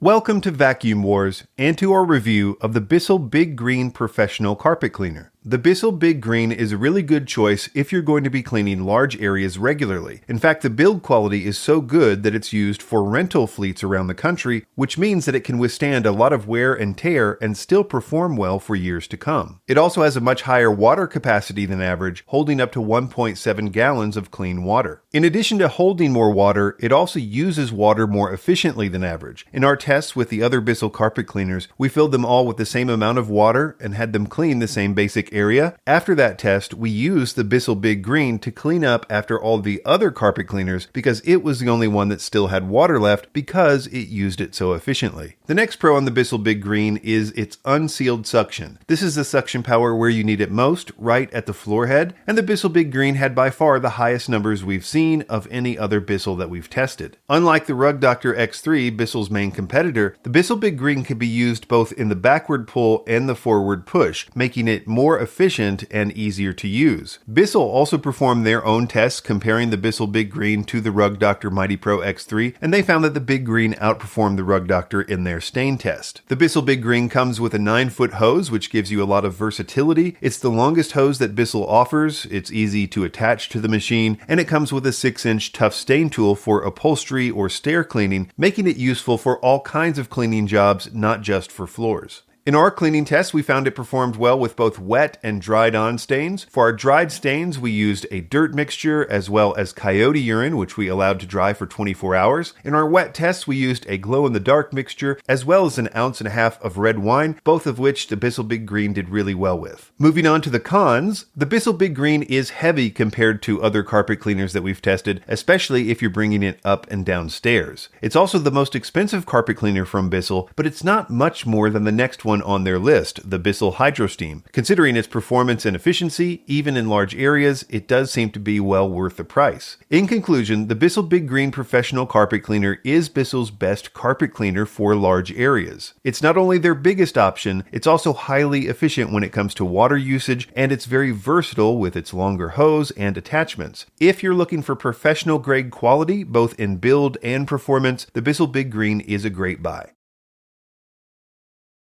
Welcome to Vacuum Wars and to our review of the Bissell Big Green Professional Carpet Cleaner. The Bissell Big Green is a really good choice if you're going to be cleaning large areas regularly. In fact, the build quality is so good that it's used for rental fleets around the country, which means that it can withstand a lot of wear and tear and still perform well for years to come. It also has a much higher water capacity than average, holding up to 1.7 gallons of clean water. In addition to holding more water, it also uses water more efficiently than average. In our tests with the other Bissell carpet cleaners, we filled them all with the same amount of water and had them clean the same basic area. After that test, we used the Bissell Big Green to clean up after all the other carpet cleaners because it was the only one that still had water left because it used it so efficiently. The next pro on the Bissell Big Green is its Unsealed Suction. This is the suction power where you need it most, right at the floor head, and the Bissell Big Green had by far the highest numbers we've seen of any other Bissell that we've tested. Unlike the Rug Doctor X3, Bissell's main competitor, the Bissell Big Green can be used both in the backward pull and the forward push, making it more efficient and easier to use. Bissell also performed their own tests comparing the Bissell Big Green to the Rug Doctor Mighty Pro X3, and they found that the Big Green outperformed the Rug Doctor in their stain test. The Bissell Big Green comes with a 9-foot hose, which gives you a lot of versatility. It's the longest hose that Bissell offers, it's easy to attach to the machine, and it comes with a 6-inch tough stain tool for upholstery or stair cleaning, making it useful for all kinds of cleaning jobs, not just for floors. In our cleaning tests, we found it performed well with both wet and dried-on stains. For our dried stains, we used a dirt mixture as well as coyote urine, which we allowed to dry for 24 hours. In our wet tests, we used a glow-in-the-dark mixture as well as 1.5 ounces of red wine, both of which the Bissell Big Green did really well with. Moving on to the cons, the Bissell Big Green is heavy compared to other carpet cleaners that we've tested, especially if you're bringing it up and down stairs. It's also the most expensive carpet cleaner from Bissell, but it's not much more than the next one on their list, the Bissell Hydro Steam. Considering its performance and efficiency, even in large areas, it does seem to be well worth the price. In conclusion, the Bissell Big Green Professional Carpet Cleaner is Bissell's best carpet cleaner for large areas. It's not only their biggest option, it's also highly efficient when it comes to water usage, and it's very versatile with its longer hose and attachments. If you're looking for professional grade quality, both in build and performance, the Bissell Big Green is a great buy.